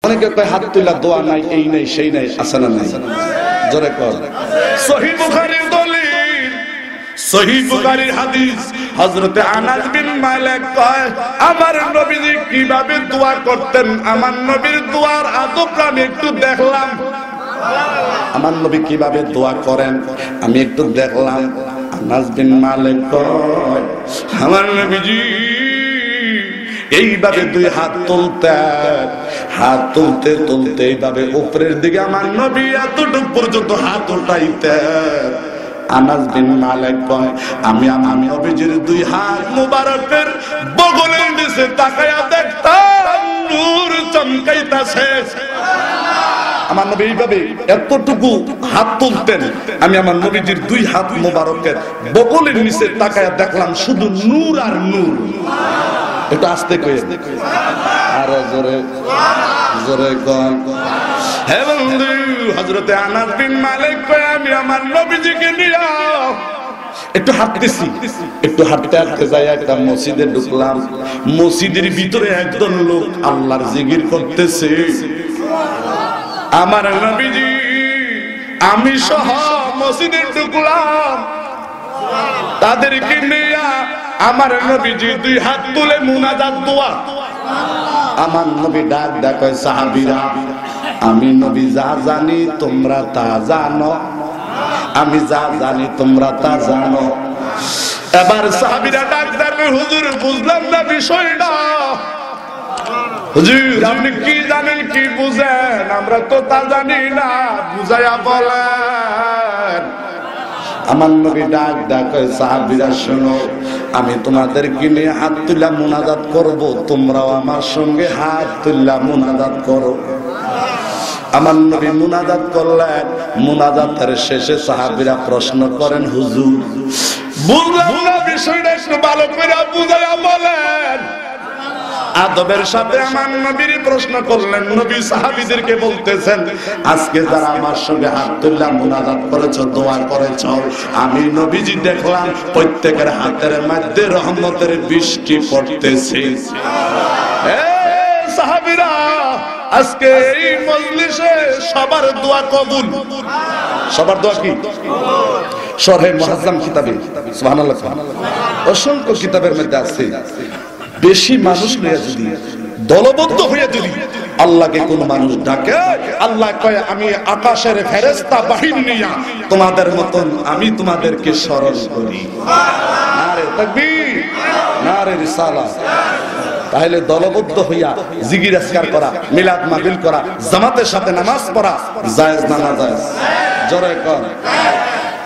অনেকে কয় হাত তুলা দোয়া নাই, এই নাই সেই নাই, আছে না নাই? জোরে কর। সহিহ বুখারীর দলিল, সহিহ বুখারীর হাদিস, হযরতে আনাস বিন মালিক কয় আমার নবীজি কিভাবে দোয়া করতেন, আমার নবীর দোয়ার আদবটা আমি একটু দেখলাম। আমার নবী কিভাবে দোয়া করেন আমি একটু দেখলাম। আনাস বিন মালিক কয় আমার নবীজি এইভাবে দুই হাত তুলতেন, হাত তুলতে তুলতে এইভাবে উপরের দিকে আমার নবী এতটুকু পর্যন্ত হাত উঠাইতেন। আনাস বিন মালিক কয় আমি আমার নবীজির দুই হাত মুবারকের বগলের নিচে তাকায়া দেখতাম নূর চমকাইতাছে। আমার নবী এইভাবে এতটুকু হাত তুলতেন, আমি আমার নবীজির দুই হাত মুবারকের বগলের নিচে তাকায়া দেখলাম শুধু নূর আর নূর। একটু আস্তে কই, আর জোরে জোরে কোন। হে বন্ধু, হযরতে আনাস বিন মালিক কয় আমি আমার নবীজিকে নিয়ে একটু হাঁটতেছি, একটু হাঁটতে হাঁটতে যাই একটা মসজিদে ঢুকলাম। মসজিদের ভিতরে একজন লোক আল্লাহর জিকির করতেছে। আমার নবীজি আমি সহ মসজিদে ঢুকলাম, তাদেরকে নিয়ে আমার নবীজি দুই হাত তুলে মুনাজাত দোয়া। আমার নবী ডাক ডাক সাহাবীরা আমি নবী যা জানি তোমরা তা জানো, আমি যা জানি তোমরা তা জানো। এবার সাহাবীরা ডাক ডাক হুজুর বুঝলাম না বিষয়টা, হুজুর আপনি কি জানেন কি বুঝেন, আমরা তো তা জানি না, বুঝাইয়া বলেন। আমার নবী ডাক ডাক সাহাবীরা শোনো, আমি তোমাদেরকে নিয়ে হাত তুলা মুনাজাত করব, তোমরাও আমার সঙ্গে হাত তুলা মুনাজাত করো। আমার নবী মুনাজাত করলেন। মুনাজাতের শেষে সাহাবীরা প্রশ্ন করেন হুজুর বুঝলাম না বিষয়টা, একটু ভালো করে বুঝাইয়া বলেন। আদবের সাথে আমার নবীর প্রশ্ন করলেন। নবী সাহাবীদেরকে বলতেছেন আজকে যারা আমার সঙ্গে হাত তুললা মুনাজাত করেছো, দোয়া করেছো, আমি নবীজি দেখলাম প্রত্যেকের হাতের মধ্যে রহমতের বৃষ্টি পড়তেছে। সাহাবীরা আজকে এই মজলিসে সবার দোয়া কবুল। সবার দোয়া কি? শরহে মুআজ্জাম কিতাবে সুবহানাল্লাহ অসংখ্য কিতাবের মধ্যে আছে। বেশি মানুষ নিয়ে যদি দলবদ্ধ হয়ে যদি আল্লাহকে কোন মানুষ ডাকে, আল্লাহ কয় আমি আকাশের ফেরেশতা বাহিনী নিয়া তোমাদের মতন আমি তোমাদেরকে স্মরণ করি। নারে তাকবীর, নারে রিসালাত। তাহলে দলবদ্ধ হইয়া জিকির আজকার করা, মিলাদ মাহফিল করা, জামাতের সাথে নামাজ পড়া জায়েজ না না জায়েজ? জোরে কর।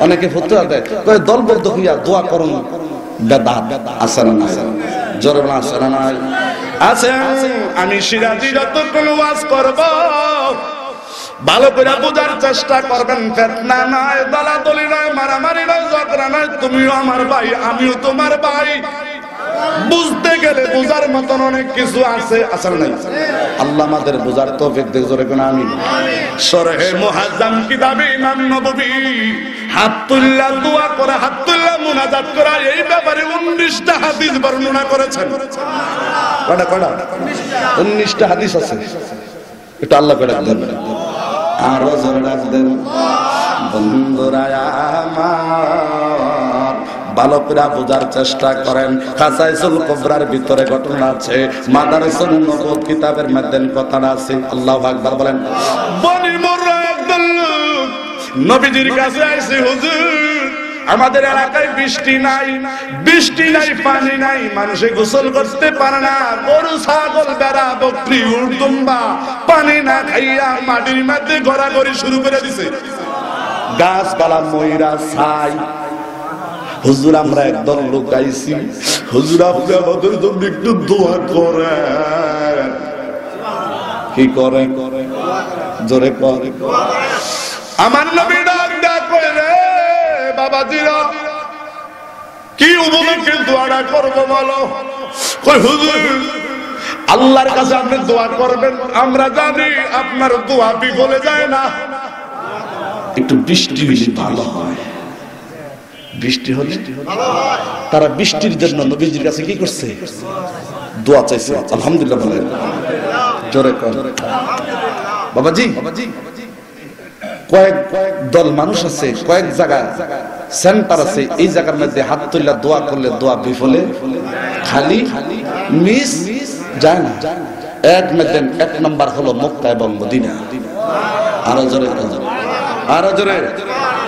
অনেকে ফতোয়া দেয় কয় দলবদ্ধ হইয়া দোয়া করুন বেদাত, আছে না নাই? জোরে বলা আছে না নাই? আছে। আমি সিরাজি যতক্ষণ ওয়াজ করব ভালো করে বোঝার চেষ্টা করবেন। ফিতনা নয়, দলাদলি নয়, মারামারি নয়, ঝগড়া নয়। তুমিও আমার ভাই, আমিও তোমার ভাই। বুঝতে গেলে বুঝার মতন অনেক কিছু আছে, আসলে নাই? আল্লাহ আমাদের বুঝার তৌফিক দেয়। জোরে কোন আমিন। শরহে মুআজ্জাম কিতাবে ইমাম নববী হাত তুললা দোয়া করা, হাত তুললা মুনাজাত করা, এই ব্যাপারে 19টা হাদিস বর্ণনা করেছেন। কয়টা কয়টা? 19টা হাদিস আছে। এটা আল্লাহ করে দেন। আর জোরে রাখবেন বন্ধুরা আমার, ভালো করে বোঝার চেষ্টা করেন। খাসাইসুল কুবরার ভিতরে ঘটনা আছে, মাদারিসুন নবুওয়াত কিতাবের মধ্যে কথাটা আছে। আল্লাহু আকবার বলেন। বনি মুররা একদল নবীজির কাছে আইছে, হুজুর আমাদের এলাকায় বৃষ্টি নাই, বৃষ্টি নাই, পানি নাই, মানুষে গোসল করতে পারে না, গরু ছাগল বেড়া বকরি উট দুম্বা পানি না খাইয়া মাটির মধ্যে গড়াগড়ি শুরু করে দিছে। গাছপালা ময়রা ছাই। হুজুর আমরা একদল লোক আইছি, হুজুর আপনি আমাদের জন্য একটু দোয়া করেন। কি করেন? জোরে করে। আমার নবী ডাক ডাক করে রে বাবাজিরা, কি উপলক্ষে দোয়াটা করবো বলো? কই হুজুর আল্লাহর কাছে আপনি দোয়া করবেন, আমরা জানি আপনার দোয়া বিফলে যায় না, একটু বৃষ্টি বেশি ভালো হয়। বৃষ্টি হলে তারা বৃষ্টির জন্য নবীজির কাছে কি করছে? দোয়া চাইছে। আলহামদুলিল্লাহ বলেন। জোরে কর বাবাজি। কয়েক দল মানুষ আছে, কয়েক জায়গায় সেন্টার আছে, এই জায়গার মধ্যে হাত তুলে দোয়া করলে দোয়া বিফলে খালি মিস যায় না। এক নাম্বার হলো মক্কা এবং মদিনা। আরো জোরে আরো জোরে।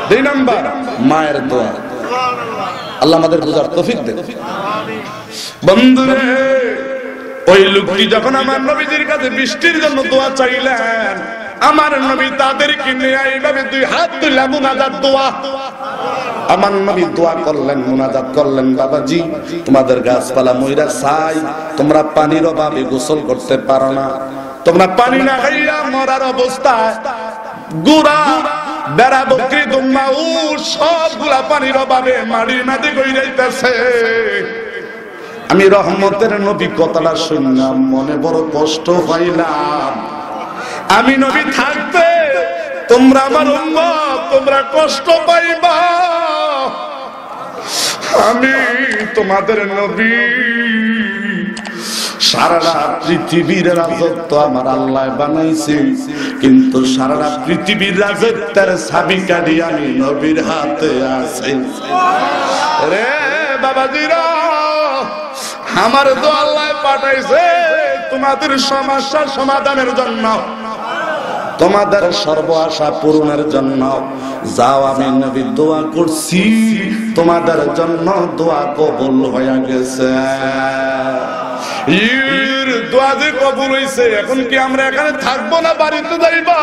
2 নাম্বার মায়ের দোয়া। আল্লাহ আমাদের বুঝার তৌফিক দেন। বন্ধুরে, ওই লোকটি যখন আমার নবীজির কাছে বৃষ্টির জন্য দোয়া চাইলেন, আমার নবী তাদেরকে নিয়ে এইভাবে 2 হাত তুলে মুনাজাত দোয়া, আমার নবী দোয়া করলেন, মুনাজাত করলেন। বাবাজি, তোমাদের গাছপালা মইরা চাই, তোমরা পানির অভাবে গোসল করতে পারো না, তোমরা পানি না খাইয়া মরার অবস্থায় গুড়া বেড়া বকরি দুম্বা উট সবগুলা পানির অভাবে মাটির মাটি কই যাইতেছে। আমি রহমতের নবী কথাটা শুনলাম, মনে বড় কষ্ট পাইলাম। আমি নবী থাকতে তোমরা আমার উম্মত, তোমরা কষ্ট পাইবা। আমি তোমাদের নবী, সারা পৃথিবীর রাজত্ব আমার আল্লাহ বানাইছে, কিন্তু সারা পৃথিবীর রাজত্বের চাবিকাঠি আমি নবীর হাতে আছে। রে বাবাজিরা, আমার তো আল্লাহ পাঠাইছে তোমাদের সমস্যার সমাধানের জন্য, তোমাদের সর্ব আশা পূরণের জন্য। যাও, আমি নবী দোয়া করছি, তোমাদের জন্য দোয়া কবুল হয়ে গেছে। দোয়া যে কবুল হইছে, এখন কি আমরা এখানে থাকবো না বাড়িতে যাইবা?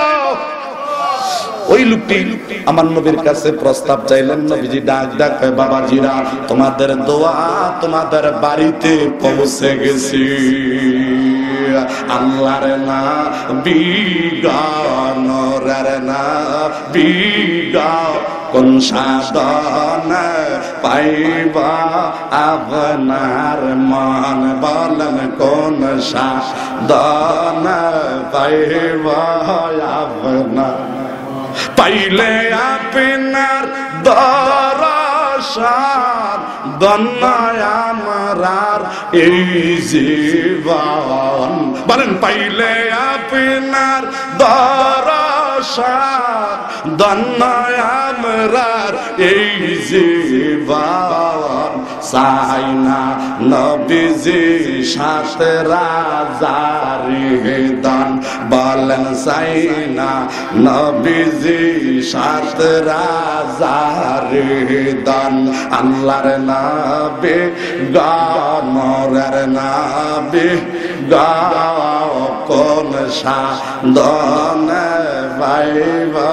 ওই লোকটি আমার নবীর কাছে প্রস্তাব চাইলেন, নবীজি ডাক ডাক, বাবাজিরা তোমাদের দোয়া তোমাদের বাড়িতে পৌঁছে গেছি। আল্লাহর না বিগানরের না বিগা কোন সাধন পাইবা আপনার মন, বলেন কোন সাধন পাইবা আপনার, পাইলে আপনার দরশন ধন্য আমার এই জীবন। বলেন পাইলে আপনার দরশন ধন্য আমার এই জীবন। চাই না নবীজি সাথে রাজারি দান, বলেন চাই না নবীজি সাথে রাজারি দান। আল্লাহর নবী গামরের নবী গাও কোন সাধন পাইবা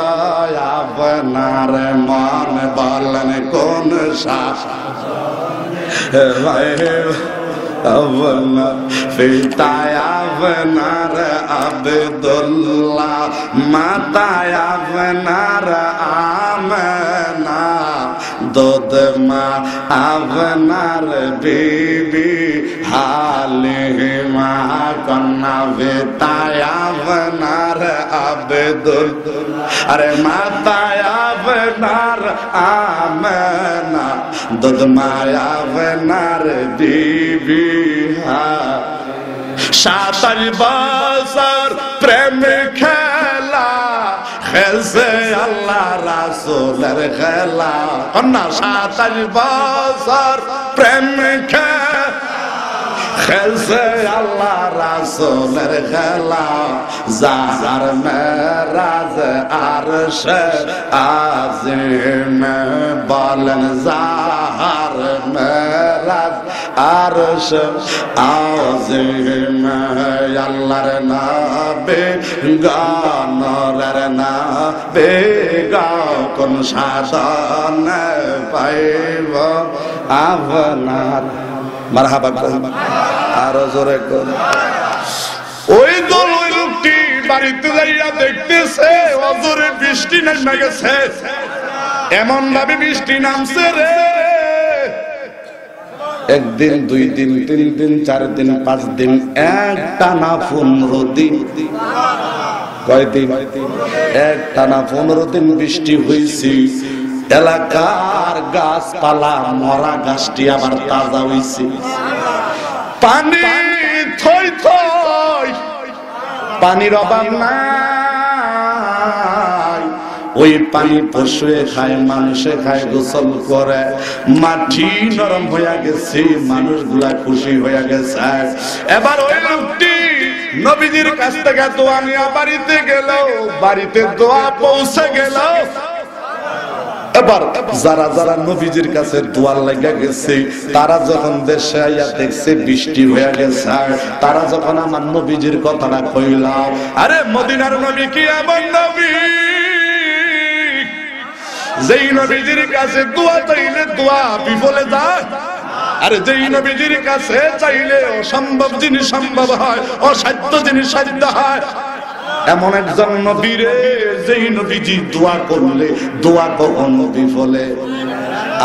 আপনার মন, বলেন কোন পিতায় আপনার আব্দুল্লাহ, মাতায় আপনার আমেনা, দুধ মা আপনার বিবি হালিমা, কন্যা পিতায় আপনার আব্দুল্লাহ, আরে মাতায় আপনার আমেনা, দুধ মায়া আপনার বিবি। 27 বছর প্রেম খেলা খেলছে আল্লাহ রাসূলের খেলা, কন্যা 27 বছর প্রেম খেলছে আল্লাহ রাসূলের খেলা। জাহার মেরাজ আরশ আজিম, বলেন জাহার মেরাজ আরশ আজিম। আল্লাহর নবী গানরের নবী গাও কোন সাধন পাইব আপনার, মারহাবা কোন আরো জোরে কোন। ওই দল ওই লোকটি বাড়িতে যাইয়া দেখতেছে অজরে বৃষ্টি নেমে গেছে, এমন ভাবে বৃষ্টি নামছে রে, 1 দিন 2 দিন 3 দিন 4 দিন 5 দিন, একটানা 15 দিন। কয়দিন? একটানা 15 দিন বৃষ্টি হয়েছে। এলাকার গাছপালা মরা গাছটি আবার তাজা হয়েছে, পানি থই থই পানির অভাব নাই, ওই পানি পশুয়ে খায়, মানুষে খায়, গোসল করে, মাটি নরম হয়ে গেছে, মানুষগুলা খুশি হয়ে গেছে। এবার ওই লোকটি নবীজির কাছ থেকে দোয়া নিয়ে বাড়িতে গেল, বাড়িতে দোয়া পৌঁছে গেল। এবার যারা যারা নবীজির কাছে দোয়া লাগা গেছে, তারা যখন দেশে আইয়া দেখছে বৃষ্টি হয়ে গেছে, তারা যখন আমার নবীজির কথাটা কইলাম, আরে মদিনার নবী কি এমন নবী যেই নবীজির কাছে দোয়া চাইলে দোয়া বিফলে যায়, আরে যেই নবীজির কাছে চাইলে অসম্ভব জিনিস সম্ভব হয়, অসাধ্য জিনিস সাধ্য হয়, এমন একজন নবী রে যেই নবীজি দোয়া করলে দোয়া কখনো বিফলে।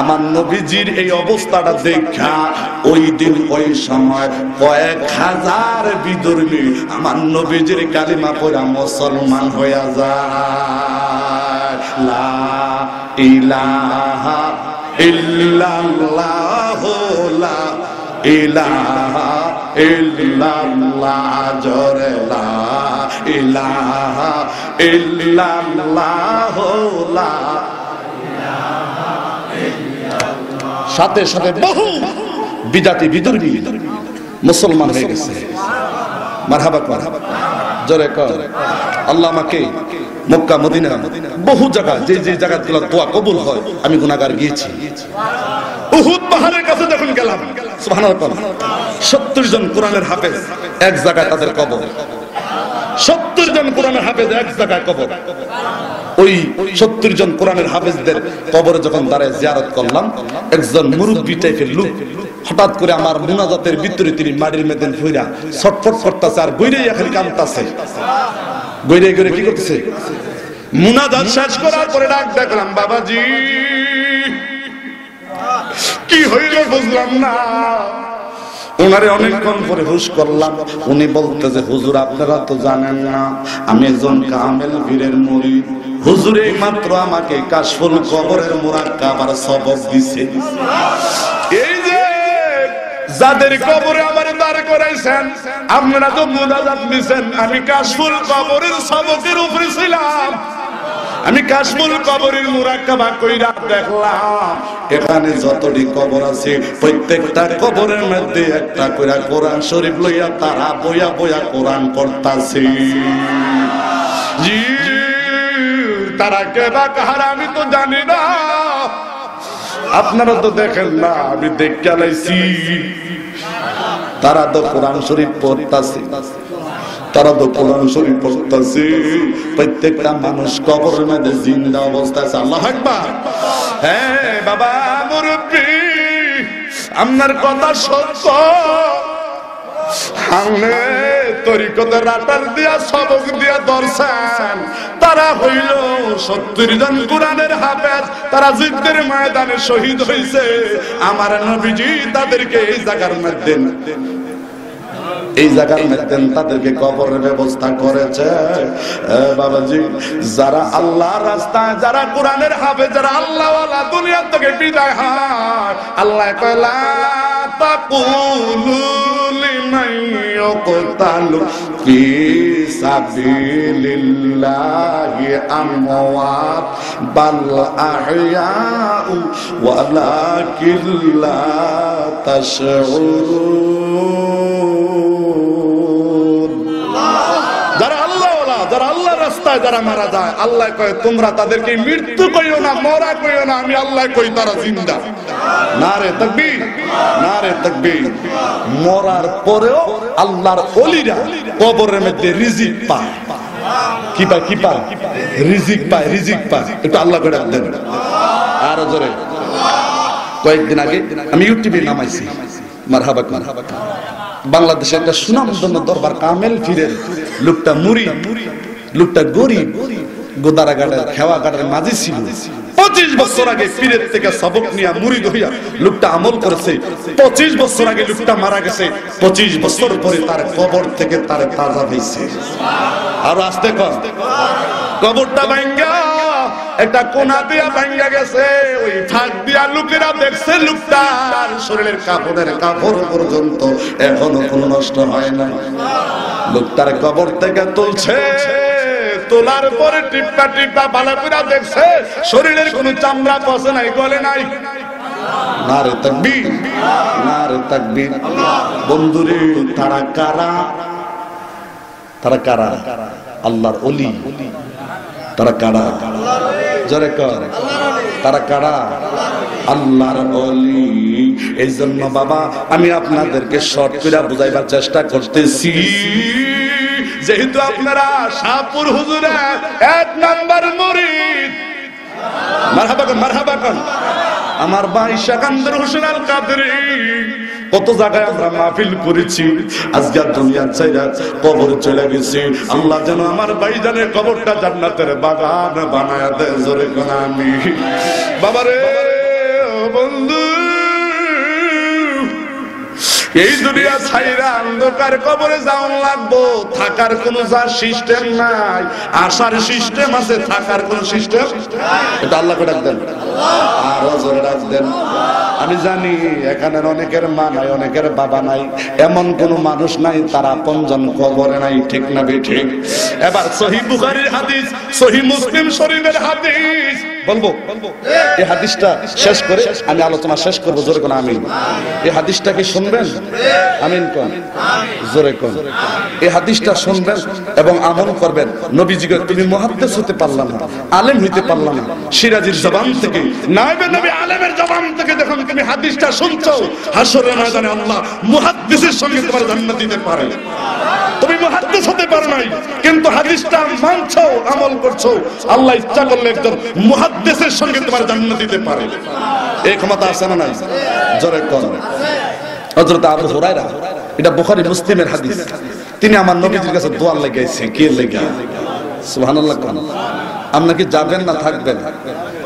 আমার নবীজির এই অবস্থাটা দেখা ওই দিন ওই সময় কয়েক হাজার বিধর্মী আমার নবীজির কালিমা পড়া মুসলমান হয়ে যায়। লা ইলাহা ইল্লাল্লাহু লা ইলাহা ইল্লাল্লাহ, জোরে লা ইলাহা ইল্লাল্লাহ, লা ইলাহা ইল্লাল্লাহ। সাথে সাথে বহু বিদাতি বিদুর্বী মুসলমান হয়ে গেছে। মারহাবা মারহাবা, জোরে কর। আল্লাহ আমাকে মক্কা মদিনা বহু জায়গা, যে যে জায়গাগুলো দোয়া কবুল হয়, আমি গুনাহগার গিয়েছি। উহুদ পাহাড়ের কাছে যখন গেলাম, সুবহানাল্লাহ, 70 জন কোরআনের হাফেজ এক জায়গায় তাদের কবর, 70 জন কোরআনের হাফেজ এক জায়গায় কবর। ওই 70 জন কোরআনের হাফেজদের কবরে যখন দাঁড়ায় জিয়ারত করলাম, একজন মুরব্বী টাইপের লোক হঠাৎ করে আমার মুনাজাতের ভিতরে তিনি মাটির মধ্যে ভইরা ছটফট করতেছে, আর বইরেই এখন কাঁদতেছে। বইরে গড়ে কি করতেছে? মুনাজাত শেষ করার পরে ডাক দেখলাম, বাবাজি কি হইল বুঝলাম না। ওনারে অনেকক্ষণ পরে হুশ করলাম, উনি বলতেছে, হুজুর আপনারা তো জানেন না আমি একজন কামেল পীরের মুরিদ। হুজুর এই মাত্র আমাকে কাশফুল কবরের মুরাক্কাব আর সবক দিছে। এই যে যাদের কবরে আমার দাঁড় করাইছেন, আপনারা তো মুনাজাত নিছেন, আমি কাশফুল কবরের সবকের উপরে ছিলাম। আমি কাশফুল কবরের মুরাক্কাবা কইরা দেখলাম, এখানে যতটি কবর আছে প্রত্যেকটা কবরের মধ্যে একটা করে কোরআন শরীফ লইয়া তারা বইয়া বইয়া কোরআন পড়তাছে। জি, তারা কে বা কাহারা আমি তো জানি না, আপনারা তো দেখেন না, আমি দেখে লাইছি। তারা তো কোরআন শরীফ পড়তাছে, তারা তো কোরআন শরীফ পড়তাছে। প্রত্যেকটা মানুষ কবরের মধ্যে জিন্দা অবস্থায় আছে। আল্লাহু আকবার। হ্যাঁ বাবা মুরব্বি, আপনার কথা সত্য। সামনে তরিকতের রাটার দিয়া সবক দিয়া দর্শন, তারা হইল 70 জন কোরআনের হাফেজ, তারা জিদ্দের ময়দানে শহীদ হইছে। আমার নবীজি তাদেরকে এই জায়গার মধ্যে তাদেরকে কবরের ব্যবস্থা করেছে। বাবাজি, যারা আল্লাহর রাস্তায়, যারা কোরআনের হাফেজ, যারা আল্লাহওয়ালা দুনিয়া থেকে বিদায় হয়, আল্লাহ কয় লা তাকুলু লিমান ইউকতালু ফি সাবিলিল্লাহি আমওয়াত বাল আহইয়াউ ওয়ালাকিন লা তাশউরুন। যারা আল্লাহওয়ালা, যারা আল্লাহর রাস্তায় যারা মারা যায়, আল্লাহ কয় তোমরা তাদেরকে মৃত্যু কইও না, মরা কইও না, আমি আল্লাহ কই তারা জিন্দা। নারে তাকবীর, নারে তাকবীর। মরার পরেও আল্লাহর ওলিরা কবরের মধ্যে রিজিক পায়। কি পায়? কি পায়? রিজিক পায়, রিজিক পায়। একটু আল্লাহ করে দেন আরো জোরে। কয়েকদিন আগে আমি ইউটিউবে নামাইছি, মারহাবা মারহাবা, বাংলাদেশে একটা সুনামধন্য দরবার কামেল পীরের লোকটা মুরিদ, লোকটা গরিব, গোদারাঘাটের খেওয়াঘাটের মাঝি ছিল। 25 বছর আগে পীরের থেকে সবক নিয়ে মুরিদ হইয়া লোকটা আমল করেছে। 25 বছর আগে লোকটা মারা গেছে, 25 বছর পরে তার কবর থেকে তার তাজা হয়েছে। আর আসতে কর, কবরটা ভাঙ্গা একটা কোনা দিয়া ভাঙ্গা গেছে, ওই ফাঁক দিয়া লোকেরা দেখছে লোকটার শরীরের কাপড়ের কাপড় পর্যন্ত এখনো কোনো নষ্ট হয় না। লোকটার কবর থেকে তুলছে, তোলার পরে টিপটা টিপটা ভালো করে দেখছে শরীরের কোনো চামড়া পচে নাই, গলে নাই। নারে তাকবীর, নারে তাকবীর। বন্ধুরে তারা কারা? তারা কারা? আল্লাহর ওলি। তারা কারা? জোরে কর, তারা কারা? আল্লাহর ওলি। এই জন্য বাবা আমি আপনাদেরকে শর্ট করে বুঝাইবার চেষ্টা করতেছি, যেহেতু আপনারা শাহপুর হুজুরের 1 নাম্বার মুরিদ। মারহাবা কর, মারহাবা কর। আমার ভাই শাকান্দর হোসেন আল কাদরি, কত জায়গায় আমরা মাহফিল করেছি, আজকে দুনিয়ার চাইরা কবরে চলে গেছি। আল্লাহ যেন আমার ভাইজানের কবরটা জান্নাতের বাগান বানায়া দেয়। জোরে কোন আমিন। বাবারে বন্ধু, এই দুনিয়া ছাইরা অন্ধকার কবরে যাওয়ার লাগবো, থাকার কোন যা সিস্টেম নাই, আসার সিস্টেম আছে, থাকার কোন সিস্টেম। এটা আল্লাহকে ডাক দেন, আর জোরে ডাক দেন। আমি জানি এখানে অনেকের মা নাই, অনেকের বাবা নাই, এমন কোন মানুষ নাই তারা আপনজন কবরে নাই, ঠিক না ঠিক? এবার সহিহ বুখারীর হাদিস, সহিহ মুসলিম শরীফের হাদিস বলবো। এই হাদিসটা শেষ করে আমি আলোচনা শেষ করবো। জোরে কোন আমিন। এই হাদিসটা কি শুনবেন? আমিন কোন, জোরে কোন। এই হাদিসটা শুনবেন এবং আমল করবেন। নবীজিকে তুমি মুহাদ্দিস হতে পারলা না, আলেম হইতে পারলা না, সিরাজির জবান থেকে, নায়েবে নবী আলেমের জবান থেকে যখন তুমি হাদিসটা শুনছো, হাসরের ময়দানে আল্লাহ মুহাদ্দিসের সঙ্গে তোমার জান্নাত দিতে পারে। তুমি মুহাদ্দিস হতে পারো নাই, কিন্তু হাদিসটা মানছো, আমল করছো, আল্লাহ ইচ্ছা করলে একজন মুহাদ্দিসের সঙ্গে তোমার জান্নাত দিতে পারে। এই ক্ষমতা আছে না নাই? জোরে কর। হযরত আবু হুরায়রা, এটা বুখারী মুসলিমের হাদিস, তিনি আমার নবীজির কাছে দোয়া লাগাইছে। কে লাগা? সুবহানাল্লাহ। আপনি কি যাবেন না থাকবেন?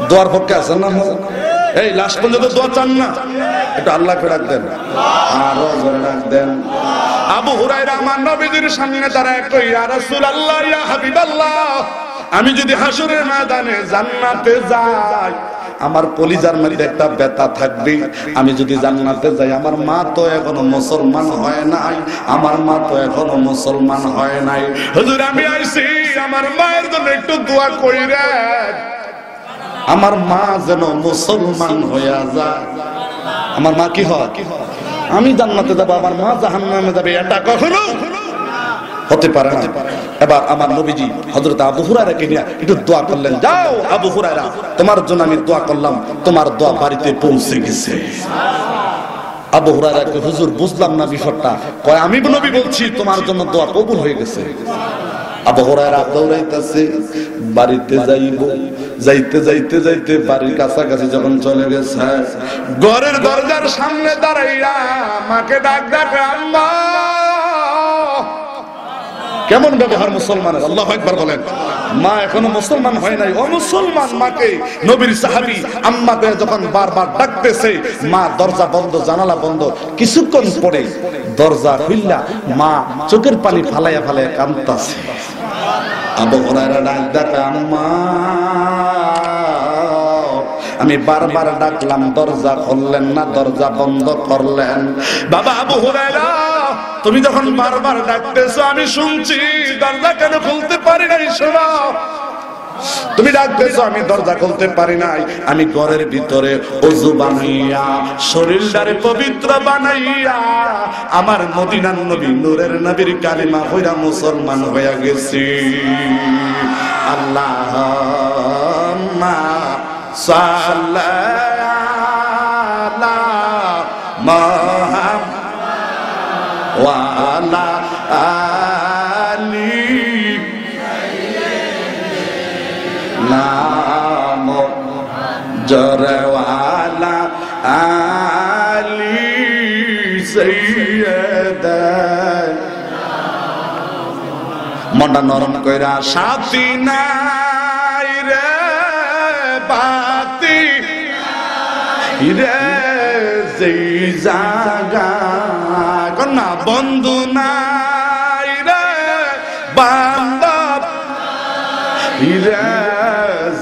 দোয়ার পক্ষে আছেন না? এই লাস্ট পর্যন্ত দোয়া চান না? এটা আল্লাহকে ডাক দেন, আর জোরে ডাক দেন। আবু হুরায়রা আমার নবীজির সামনে দাঁড়ায় কই, ইয়া রাসূলুল্লাহ, ইয়া হাবিবাল্লাহ, আমি যদি হাসরের ময়দানে জান্নাতে যাই, আমার কলিজার মধ্যে একটা ব্যথা থাকবে। আমি যদি জান্নাতে যাই, আমার মা তো এখনো মুসলমান হয় নাই, আমার মা তো এখনো মুসলমান হয় নাই। হুজুর আমি আইছি, আমার মায়ের জন্য একটু দোয়া কইরেন, আমার মা যেন মুসলমান হইয়া যায়। আমার মা কি হয়? আমি জান্নাতে যাব, আমার মা জাহান্নামে যাবে, এটা কখনো হতে পারে না। এবার আমার নবীজি হযরত আবু হুরায়রাকে নিয়ে একটু দোয়া করলেন। যাও আবু হুরায়রা, তোমার জন্য আমি দোয়া করলাম, তোমার দোয়া বাড়িতে পৌঁছে গেছে। আবু হুরায়রাকে, হুজুর বুঝলাম না বিষয়টা। কয় আমি নবী বলছি তোমার জন্য দোয়া কবুল হয়ে গেছে। আবু হুরায়রা দৌড়াইতেছে, বাড়িতে যাইব। যাইতে যাইতে যাইতে বাড়ির কাছাকাছি যখন চলে গেছে, ঘরের দরজার সামনে দাঁড়াইয়া মাকে ডাক ডাকে, আম্মা। কেমন ব্যবহার মুসলমানের! আল্লাহু আকবার বলেন। মা এখনো মুসলমান হয় নাই, অমুসলমান মাকে নবীর সাহাবী আম্মাকে যখন বারবার ডাকতেছে, মা দরজা বন্ধ, জানালা বন্ধ। কিছুক্ষণ পরে দরজা খুললা, মা চোখের পানি ফালাইয়া ফালাইয়া কাঁদতাছে। আবু হুরায়রা ডাক ডাকে, আম্মা। আমি বারবার ডাকলাম, দরজা খুললেন না, দরজা বন্ধ করলেন। বাবা আবু হুরায়রা, তুমি যখন বারবার ডাকতেছো আমি শুনছি, দরজা কেন খুলতে পারি নাই? শোনো, তুমি ডাকতেছো, আমি দরজা খুলতে পারি নাই। আমি ঘরের ভিতরে ওযু বানাইয়া, শরীরটারে পবিত্র বানাইয়া, আমার মদিনার নবী নূরের নবীর কালিমা হইরা মুসলমান হইয়া গেছি। আল্লাহুম্মা সাল্লি আলা মুহাম্মাদ ওয়া আলা আলি নাম জরওয়ালা আলি সাইয়্যিদা। মনটা নরম কইরা, সাথী নাই রে বাতি রে যেই জায়গা, কন্যা বন্ধু নাই রে বান্ধব রে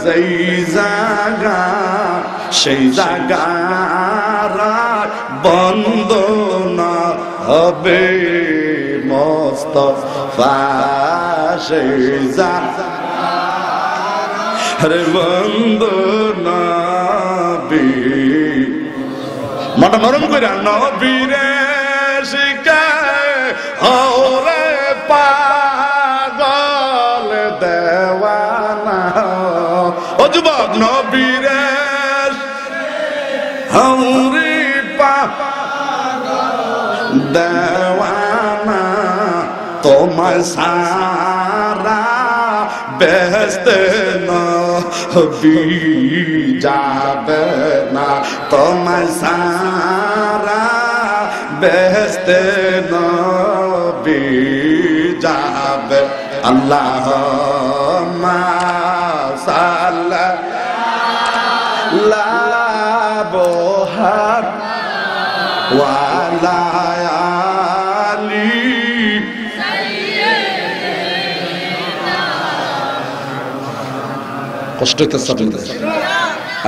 যেই জায়গা, সেই জায়গার বন্ধ না হবে। মুস্তাফা পাশে যা রে বন্ধু নবী মনটা নরম করে নবীরে শিখায় ওরে পাগল দেওয়ানা ও যুবক নবীরে হৌরি পাগল দেওয়ানা তোমার সারা বেহেশতে নবী যাবে না তোমার সারা বেহেশতে নবী যাবে আল্লাহুম্মা সাল্লাল্লাহু ওয়া আলা আলি কষ্ট হইতেছে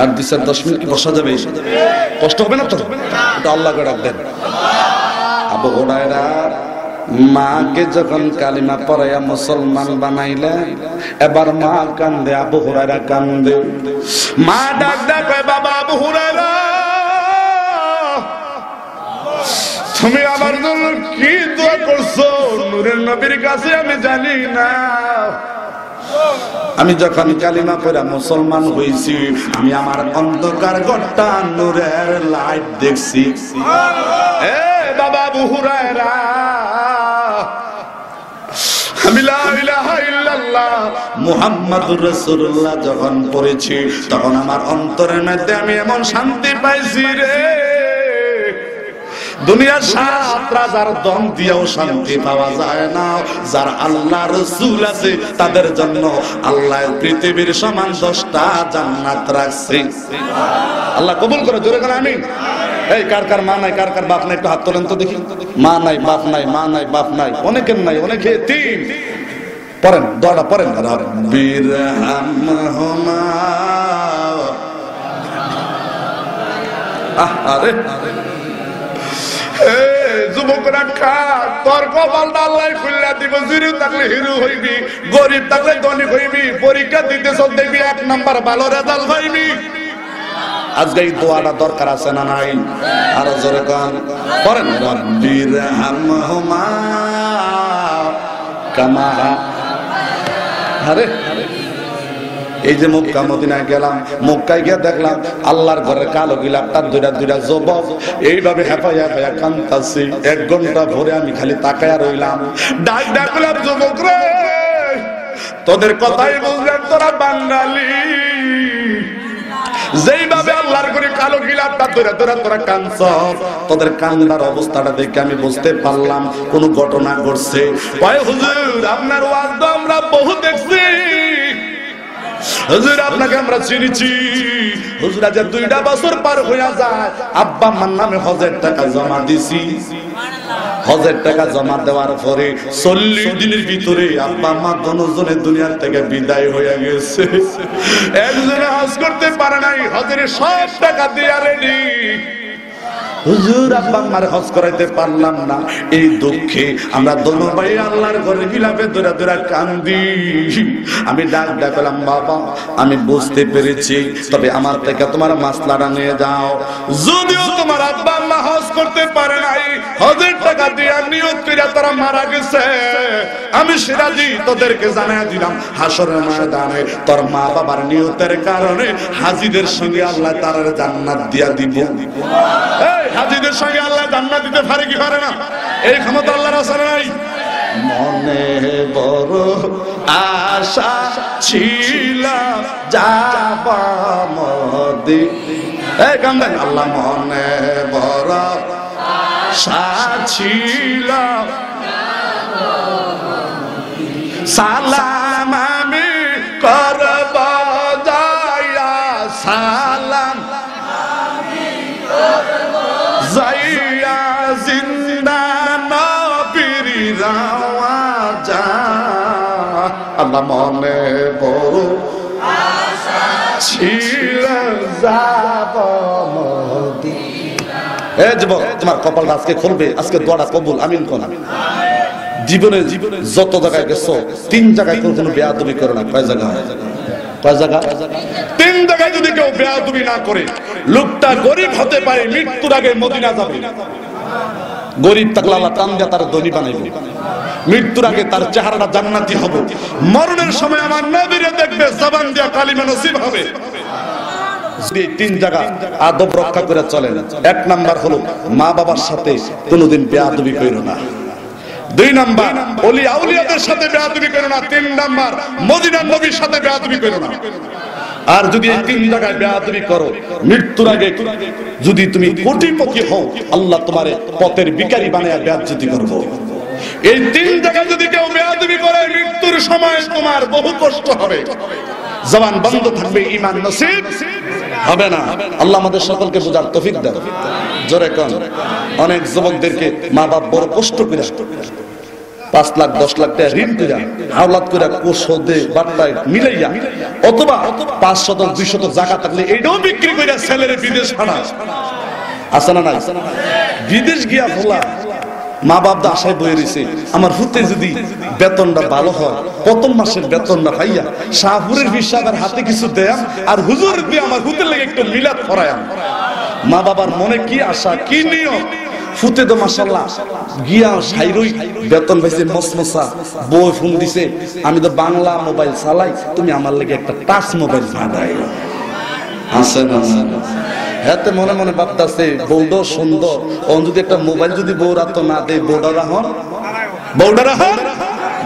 আর 2-10 মিনিট কি বসা যাবে কষ্ট হবে না তো এটা আল্লাহকে ডাক দেন আবু হুরায়রা মাকে যখন কালিমা পড়াইয়া মুসলমান বানাইলে এবার মা কান্দে আবু হুরায়রা কান্দে মা ডাক কয় বাবা আবু হুরায়রা তুমি আমার জন্য কি দোয়া করছো নূরের নবীর কাছে আমি জানি না আমি যখন কালিমা পড়া মুসলমান হইছি আমি আমার অন্ধকার ঘরটা নূরের লাইট দেখছি এ বাবা আবু হুরায়রা আমি লা ইলাহা ইল্লাল্লাহ মুহাম্মাদুর রাসূলুল্লাহ যখন পড়েছি তখন আমার অন্তরের মধ্যে আমি এমন শান্তি পাইছি রে দুনিয়ার 7 রাজার দম দিয়েও শান্তি পাওয়া যায় না যার আল্লাহ রাসূল আছে তাদের জন্য আল্লাহ পৃথিবীর সমান 10টা জান্নাত রাখছে আল্লাহ কবুল করে জোরে করে আমিন এই কার কার মা নাই কার কার বাপ নাই একটু হাত তোলেন তো দেখি মা নাই বাপ নাই মা নাই বাপ নাই অনেকের নাই অনেকে তিন পড়েন দোয়াটা পড়েন রব্বিরহামহুমা আরে যুবকরা খা তোর কপালটা আল্লাহ খুললা দিব জিরো থাকলে হিরো হইবি গরিব থাকলে ধনী হইবি পরীক্ষা দিতে সব দেখবি 1 নাম্বার ভালো রেজাল্ট হইবি আজকে এই দোয়াটা দরকার আছে না নাই আর জোরে কান পড়েন রব্বিরহামহুমা কামা আরে এই যে মক্কা মদিনায় গেলাম মক্কায় গিয়ে দেখলাম আল্লাহর ঘরের কালো গিলাপটার দুইটা যুবক এইভাবে হেফাইয়া হেফাইয়া কান্তাছি 1 ঘন্টা ভরে আমি খালি তাকায়া রইলাম ডাকলাম যুবক রে তোদের কথাই বুঝলাম তোরা বাঙালি যেইভাবে আল্লাহর ঘরে কালো গিলাপটা তোরা কাঁদছ তোদের কান্দার অবস্থাটা দেখে আমি বুঝতে পারলাম কোন ঘটনা ঘটছে ভাই হুজুর আপনার ওয়াজ তো আমরা বহু দেখছি হুজুর আপনাকে আমরা চিনিছি হুজুর আজ 2টা বছর পার হইয়া যায় আব্বা আম্মার নামে হজের টাকা জমা দিছি হজের টাকা জমা দেওয়ার পরে 40 দিনের ভিতরে আব্বা আম্মা দুজনে দুনিয়ার থেকে বিদায় হয়ে গেছে একজনে হজ করতে পারে নাই হজের সব টাকা দিয়ে রেডি হুজুর আব্বা আম্মার হজ করাইতে পারলাম না এই দুঃখে আমরা দোনো ভাই আল্লাহর ঘরে গিলাপে দৌড়া কান্দি আমি ডাকলাম বাবা আমি বুঝতে পেরেছি তবে আমার থেকে তোমার মাসলাটা নিয়ে যাও যদিও তোমার আব্বা আম্মা হজ করতে পারে নাই হজের টাকা দিয়ে নিয়ত করে তারা মারা গেছে আমি সিরাজি তোদেরকে জানাই দিলাম হাসরের ময়দানে তোর মা বাবার নিয়তের কারণে হাজীদের সঙ্গে আল্লাহ তার জান্নাত দিয়া দিব হাজীদের সঙ্গে আল্লাহ জান্নাত দিতে পারে কি পারে না এই ক্ষমতা আল্লাহর আছে নাই মনে বড় আশা ছিল যাব মদিনা এই গান দেন আল্লাহ মনে বড় আশা ছিল সালাম আমি করব যায়া সালাম যাইয়া জিন্দা নবীর রাওয়াজা আল্লাহ মনে বড় আশা ছিল যাব মদিনা এ যুবক তোমার কপালটা আজকে খুলবে আজকে দোয়াটা কবুল আমিন কোন জীবনে যত জায়গায় গেছো 3 জায়গায় কোনো বেয়াদবি করো না। কয় জায়গা? কয় জায়গা? 3 জায়গায় যদি কেউ বেয়াদবি না করে, লোকটা গরিব হতে পারে, মৃত্যুর আগে মদিনা যাবে। গরিব থাকলে আল্লাহ টান দিয়ে তার ধনী বানাইবে, মৃত্যুর আগে তার চেহারাটা জান্নাতি হবে, মরণের সময় আমার নবীরে দেখবে, জবান দিয়ে কালিমা নসিব হবে। 3 জায়গা আদব রক্ষা করে চলেন। 1 নাম্বার হলো মা বাবার সাথে কোনোদিন বেয়াদবি করো না। 2 নাম্বার ওলি আউলিয়াদের সাথে বেয়াদবি করো না। 3 নাম্বার মদিনার নবীর সাথে বেয়াদবি করো না। আর যদি এই 3 জায়গায় বেয়াদবি করো, মৃত্যুর আগে যদি তুমি কোটিপতি হও, আল্লাহ তোমারে পথের ভিখারি বানায়া বেয়াদবি করব। এই 3 জায়গায় যদি কেউ বেয়াদবি করে, মৃত্যুর সময় তোমার বহু কষ্ট হবে, জবান বন্ধ থাকবে, ঈমান নসিব হবে না। আল্লাহ আমাদের সকলকে বোঝার তৌফিক দেন। জোরে কোন। অনেক যুবকদেরকে মা বাপ বড় কষ্ট করে 5 লাখ 10 লাখ টাকা ঋণ করে হাওলাত করে কোষদে বাট্টায় মিলাইয়া, অথবা 500 200 জাকাত থাকলে এইটাও বিক্রি করে ছেলের বিদেশ পাঠায়। আছে না নাই? বিদেশ গিয়া ভোলা মা বাপ দা আশায় বয়ে রয়েছে, আমার হুতে যদি বেতনটা ভালো হয়, প্রথম মাসের বেতনটা পাইয়া শাহপুরের হিসাবের হাতে কিছু দেয়াম, আর হুজুর দিয়ে আমার হুতের লেগে একটু মিলাদ করায়াম। মা বাবার মনে কি আশা, কি নিয়ম। ফুতে তো মাশাআল্লাহ গিয়া সাইরই বেতন পাইছে মসমসা, বউ ফোন দিছে, আমি তো বাংলা মোবাইল চালাই, তুমি আমার লেগে একটা টাচ মোবাইল ভাড়াই। আছে না? হাতে মনে মনে ভাবতাছে বউডো সুন্দর, ও যদি একটা মোবাইল যদি বউরা তো না দেয়, বউডারা হন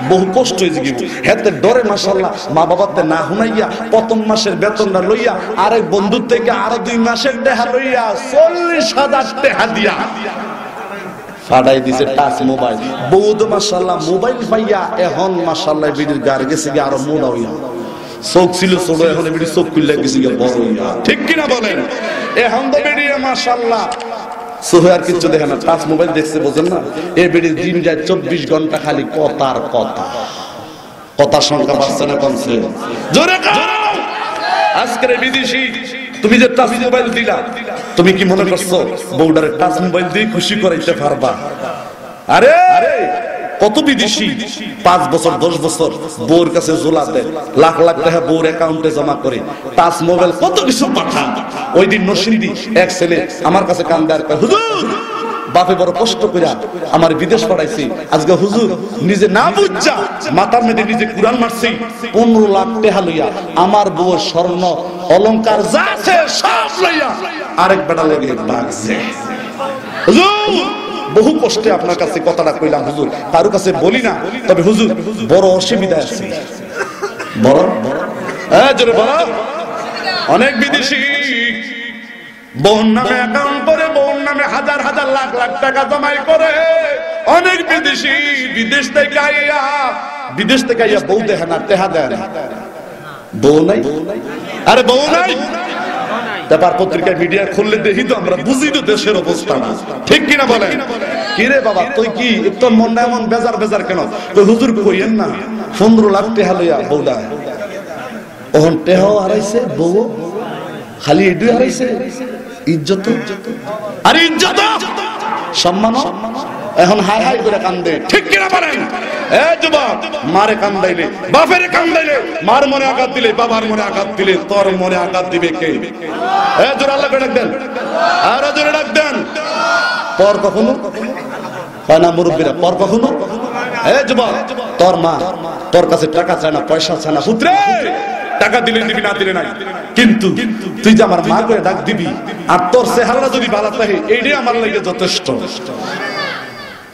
বহু কষ্ট হয়ে গিয়ে হাতে ডরে মাশাআল্লাহ মা বাবাতে না হুনাইয়া প্রথম মাসের বেতনটা লইয়া আরেক বন্ধুর থেকে আরো 2 মাসের টাকা লইয়া 40,000 টাকা দিয়া ফাড়াই দিছে টাচ মোবাইল। বউ তো মাশাআল্লাহ মোবাইল পাইয়া এখন মাশাআল্লাহ বিডির গার গেছে গিয়ে আরো মোড়া হইয়া, চোখ ছিল ছোট, এখন বিডি চোখ খুললে গেছে গিয়ে বড় হইয়া। ঠিক কিনা বলেন? এখন তো বিডি মাশাআল্লাহ সোহার কিছু দেখে না, টাচ মোবাইল দেখছে, বোঝেন না? এই বিডির দিন যায় 24 ঘন্টা খালি কথার কথা। কথার সংখ্যা বাড়ছে না কমছে? জোরে কাও। আজকের বিদেশি তুমি যে টাচ মোবাইল দিলা, তুমি কি মনে করছো বউডারে টাচ মোবাইল দিয়ে খুশি করাইতে পারবা? আরে কত বিদেশি 5 বছর 10 বছর বউর কাছে জোলা দেয়, লাখ লাখ টাকা বউর অ্যাকাউন্টে জমা করে, টাচ মোবাইল কত কিছু পাঠান। ওই দিন নরসিংদী এক ছেলে আমার কাছে কান্দার কয়, হুজুর বাপে বড় কষ্ট করে আমার বিদেশ পাঠাইছি, আজকে হুজুর নিজে না বুঝছা মাথার মধ্যে নিজে কুরআন মারছি, 15 লাখ টাকা লইয়া আমার বউর স্বর্ণ অলংকার যা আছে সব লইয়া আরেক বেটা লেগে লাগছে। হুজুর বহু কষ্টে আপনার কাছে কথাটা কইলাম, হুজুর কারো কাছে বলি না, তবে হুজুর বড় অসুবিধা আছে। বড় জোরে বড়। অনেক বিদেশি বোন নামে অ্যাকাউন্ট করে, বোন নামে হাজার হাজার লাখ লাখ টাকা জমাই করে। অনেক বিদেশি বিদেশ থেকে আইয়া বউ দেখে না, টেহা দেয় না। বউ নাই, আরে বউ নাই। তারপর পত্রিকায় মিডিয়া খুললে দেখি তো আমরা বুঝি তো দেশের অবস্থা না। ঠিক কিনা বলেন? কিরে বাবা তুই কি তোর মনটা এমন বেজার বেজার কেন? তুই হুজুর কইেন না 15 লাখ টাকা লইয়া বউডা, ওহন টেহাও হারাইছে, বউ খালি এডুই হারাইছে, ইজ্জত আর ইজ্জত সম্মান এখন হাই হাই করে কান্দে। ঠিক কিনা বলেন? এ যুবক, মারে কান্দাইলে, বাপের কান্দাইলে, মার মনে আঘাত দিলে, বাবার মনে আঘাত দিলে, তোর মনে আঘাত দিবে কে? এ জোরে আল্লাহকে ডাক দেন, আর জোরে ডাক দেন। পর কখনো হয় না মুরব্বীরা, পর কখনো? এ যুবক, তোর মা তোর কাছে টাকা চায় না, পয়সা চায় না, পুত্রে টাকা দিলে দিবি, না দিলে নাই, কিন্তু তুই যে আমার মা করে ডাক দিবি আর তোর চেহারা যদি ভালো থাকে, এইটাই আমার লাগে যথেষ্ট।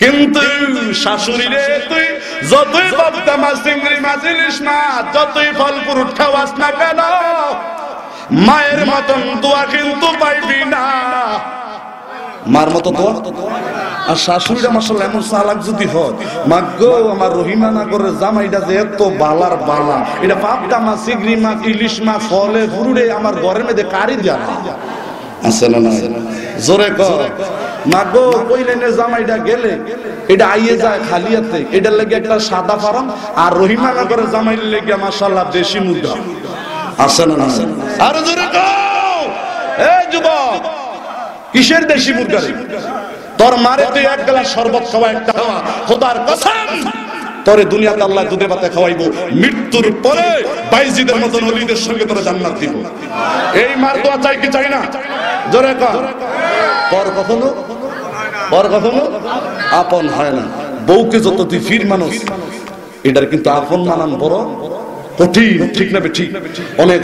কিন্তু শাশুড়ি রে তুই যতই বাবদা মাছ, চিংড়ি মাছ, ইলিশ মাছ, যতই ফল ফ্রুট খাওয়াস না কেন, মায়ের মতন দোয়া কিন্তু পাইবি না। মার মতো দোয়া। আর শাশুড়িরা মাশাআল্লাহ এমন চালাক যদি হয়, মাগো আমার রহিমা নগরের জামাইটা যে এত বালার বালা, এটা বাবদা মাছ, চিংড়ি মাছ, ইলিশ মাছ, ফলে ফুরুড়ে আমার ঘরের মধ্যে কারি দেয়া আছে না? না জোরে কর। মাগো ওই লাইনে জামাইটা গেলে এটা আইয়ে যায় খালিয়াতে, এটার লেগে একটা সাদা ফার্ম, আর রহিমা নগরের জামাইয়ের লেগে মাশাআল্লাহ দেশি মুদ্রা আছে না? না আর জোরে কর। এ যুবক, কিসের দেশি মুরগা রে? তোর মারে তুই এক গ্লাস শরবত খাওয়া, একটা খাওয়া, খোদার কসম তোরে দুনিয়াতে আল্লাহ দুধে ভাতে খাওয়াইবো, মৃত্যুর পরে বাইজিদের মতন ওলিদের সঙ্গে তোরে জান্নাত দিব। এই মার দোয়া চাই কি চাই না? জোরে কর। পর কখনো আপন হয় না। বউকে যত তুই ফির মানুষ, এটার কিন্তু আপন মানান বড় কঠিন, ঠিক না ঠিক? অনেক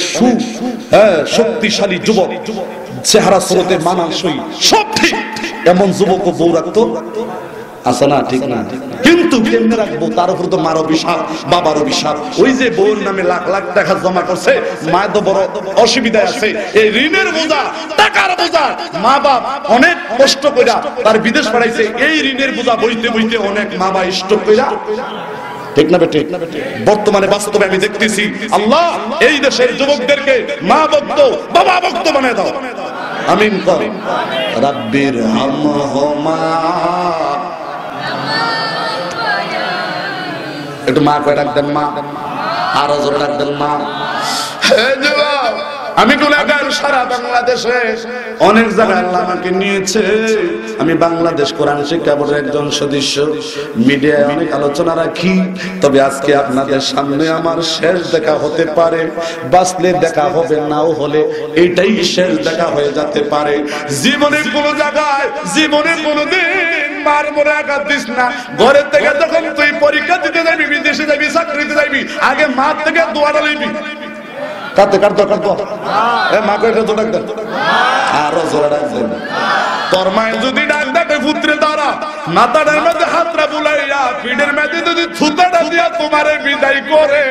শক্তিশালী যুবক, চেহারা স্রোতে মানানসই সব ঠিক, এমন যুবক বউ রাখতো আছে না? ঠিক না? কিন্তু কেমনে রাখবো? তার উপর তো মার অভিশাপ, বাবার অভিশাপ। ওই যে বউর নামে লাখ লাখ টাকা জমা করছে, মায়ের তো বড় অসুবিধায় আছে। এই ঋণের বোঝা, টাকার বোঝা, মা বাপ অনেক কষ্ট কইরা তার বিদেশ পাঠাইছে। এই ঋণের বোঝা বইতে বইতে অনেক মা বাবা স্টক কইরা, ঠিক না বেটে? বর্তমানে বাস্তবে আমি দেখতেছি, আল্লাহ এই দেশের যুবকদেরকে মা ভক্ত, বাবা ভক্ত বানায় দাও। আমিন কর। রাব্বির হামহুমা, একটু মা কয় ডাক দেন, মা আরো জোরে ডাক দেন, মা। আমি গুনাহগার, সারা বাংলাদেশে অনেক জায়গায় আল্লাহ আমাকে নিয়েছে। আমি বাংলাদেশ কোরআন শিক্ষা বোর্ডের একজন সদস্য, মিডিয়ায় অনেক আলোচনা রাখি। তবে আজকে আপনাদের সামনে আমার শেষ দেখা হতে পারে, বাঁচলে দেখা হবে, নাও হলে এটাই শেষ দেখা হয়ে যেতে পারে। জীবনে কোন জায়গায়, জীবনে কোনদিন মার মনে আঘাত দিস না। ঘরের থেকে যখন তুই পরীক্ষা দিতে যাবি, বিদেশে যাবি, চাকরিতে যাবি, আগে মার থেকে দোয়াটা লইবি। তোর মায়ের যদি ডাক ডাকে পুত্রে দ্বারা মাথাটার মধ্যে হাতটা বুলাইয়া পিঠের মধ্যে যদি থুতাটা দিয়া তোমারে বিদায় করে,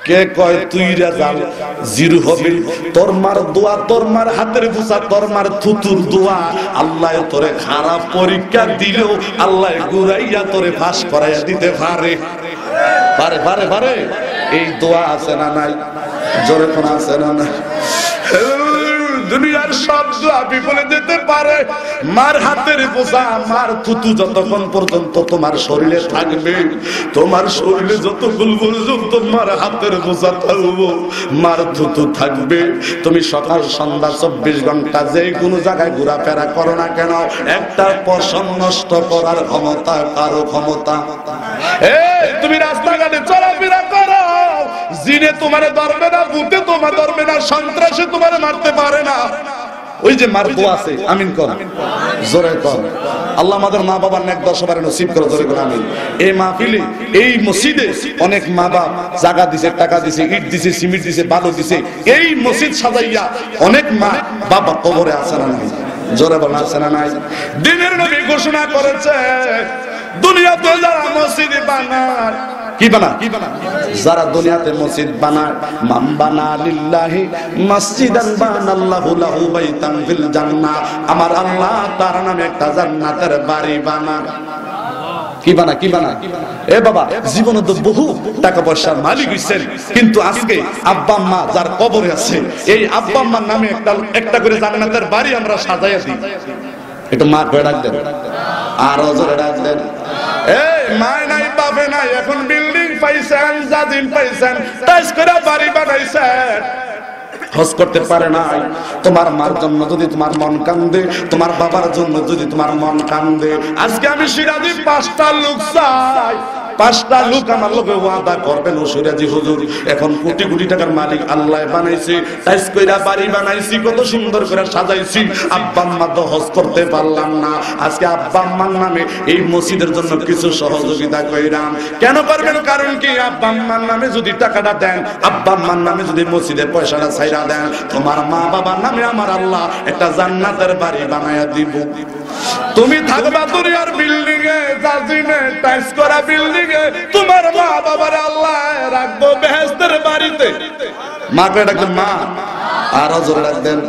কে কয় তুই রেজাল জিরো হবে? তোর মার দোয়া, তোর মার হাতের বুসা, তোর মার থুতুর দোয়া, আল্লাহ তোরে খারাপ পরীক্ষা দিলেও আল্লাহ গুরাইয়া তোরে পাস করাইয়া দিতে পারে। পারে পারে পারে। এই দোয়া আছে না নাই? জোরে কোন আছে না নাই? দুনিয়ার সব দোয়া বিফলে যেতে পারে, মার হাতের বোঝা, মার থুতু যতক্ষণ পর্যন্ত তোমার শরীরে থাকবে, তোমার শরীরে যতক্ষণ পর্যন্ত মার হাতের বোঝা থাকবো, মার থুতু থাকবে, তুমি সকাল সন্ধ্যা 24 ঘন্টা যে কোনো জায়গায় ঘোরাফেরা করো না কেন, একটা পশম নষ্ট করার ক্ষমতা কারো ক্ষমতা। তুমি রাস্তাঘাটে চলাফেরা করো, জিনে তোমারে ধরবে না, ভূতে তোমার ধরবে না, সন্ত্রাসে তোমারে মারতে পারে না। ওই যে মার দোয়া আছে, আমিন কর, জোরে কর। আল্লাহ আমাদের মা বাবার নেক দশবারে নসিব করে, জোরে কর আমিন। এই মাহফিলে, এই মসজিদে অনেক মা বাপ জায়গা দিছে, টাকা দিছে, ইট দিছে, সিমেন্ট দিছে, বালু দিছে। এই মসজিদ সাজাইয়া অনেক মা বাবা কবরে আছে না নাই? জোরে বলা আছে না নাই? দিনের নবী ঘোষণা করেছে, দুনিয়াতে যারা মসজিদ বানায়, কি বানা? যারা দুনিয়াতে মসজিদ বানায়, মান বানা লিল্লাহি মসজিদান বানাল্লাহু লাহু বাইতান ফিল জান্নাহ, আমার আল্লাহ তার নামে একটা জান্নাতের বাড়ি বানান। কি বানা? কি বানা? এ বাবা, জীবনে তো বহু টাকা পয়সার মালিক হইছেন, কিন্তু আজকে আব্বা আম্মা যার কবরে আছে, এই আব্বা আম্মার নামে একটা করে জান্নাতের বাড়ি আমরা সাজাইয়া দিই। একটু মা কয়ে ডাক দেন, আর জোরে ডাক দেন। এই মায় নাই, বাপে নাই, এখন বিল্ডিং পাইছেন, জাদিন পাইছেন, টাইস করে বাড়ি বানাইছেন, হজ করতে পারে নাই। তোমার মার জন্য যদি তোমার মন কান্দে, তোমার বাবার জন্য যদি তোমার মন কান্দে, আজকে আমি সিরাজি 5টা লোক চাই, 5টা লোক আমার লোকে ওয়াদা করবেন, ও সিরাজি হুজুর এখন কোটি কোটি টাকার মালিক আল্লাহ বানাইছে, টাইস কইরা বাড়ি বানাইছি, কত সুন্দর করে সাজাইছি, আব্বা আম্মা তো হজ করতে পারলাম না, আজকে আব্বা আম্মার নামে এই মসজিদের জন্য কিছু সহযোগিতা কইরাম। কেন করবেন? কারণ কি, আব্বা আম্মার নামে যদি টাকাটা দেন, আব্বা আম্মার নামে যদি মসজিদের পয়সাটা ছাইরা দেন, তোমার মা বাবার নামে আমার আল্লাহ একটা জান্নাতের বাড়ি বানায়া দিব। তুমি থাকবা দুনিয়ার বিল্ডিং এ, জাজিমে, টাইস করা বিল্ডিং এ, তোমার মা বাবার আল্লাহ রাখবো বেহেশতের বাড়িতে। মা কে ডাকবেন, মা আর জোরে ডাকবেন।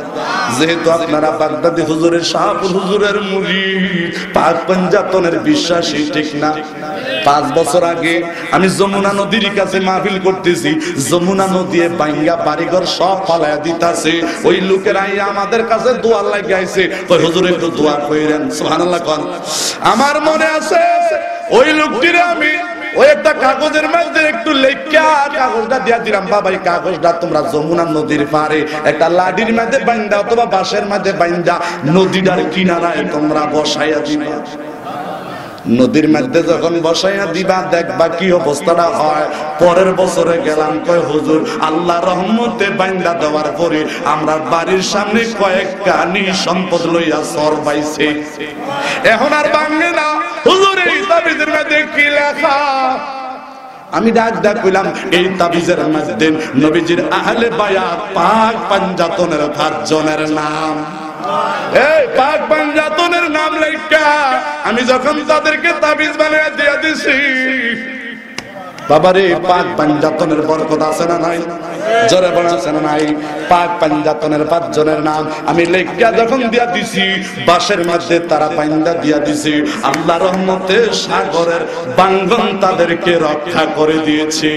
যেহেতু আপনারা বাগদাদি হুজুরের, শাহপুর হুজুরের মুরিদ, পাক পঞ্জাতনের বিশ্বাসী, ঠিক না? 5 বছর আগে আমি যমুনা নদীর কাছে মাহফিল করতেছি, যমুনা নদী বাইঙ্গা বাড়িঘর সব ফালায়া দিতাছে, ওই লোকেরাই আমাদের কাছে দোয়া লাগে আইছে, কই হুজুর একটু দোয়া কইরেন, সুবহানাল্লাহ কোন। আমার মনে আছে ওই লোকটিরে আমি ওই একটা কাগজের মধ্যে একটু লেখা কাগজটা দিয়া দিলাম, বাবা এই কাগজটা তোমরা যমুনা নদীর পারে একটা লাঠির মধ্যে বাইন্দা অথবা বাঁশের মধ্যে বাইন্দা নদীটার কিনারায় তোমরা বসাইয়া দিবা। নদীর মধ্যে যখন বসাইয়া দিবা দেখবা কি অবস্থাটা হয়। পরের বছরে গেলাম, কয় হুজুর আল্লাহ রহমতে বাইন্দা দেওয়ার পরে আমরা বাড়ির সামনে কয়েক কানি সম্পদ লইয়া সর পাইছে, এখন আর ভাঙে না। হুজুর এই তাবিজের মধ্যে কি লেখা? আমি ডাক কইলাম এই তাবিজের মধ্যে নবীজির আহলে বায়াত পাক পাঞ্জাতনের 5 জনের নাম, এই পাক পাঞ্জাতনের নাম লেখা আমি যখন তাদেরকে তাবিজ বানিয়ে দিয়ে দিছি, বাবারে পাক পাঞ্জাতনের বরকত আছে না নাই? জোরে বলা আছে না নাই? পাক পাঞ্জাতনের 5 জনের নাম আমি লেখা যখন দিয়া দিছি, বাঁশের মধ্যে তারা পাইন্দা দিয়া দিছি, আল্লাহ রহমতে সাগরের বাঙ্গন তাদেরকে রক্ষা করে দিয়েছি।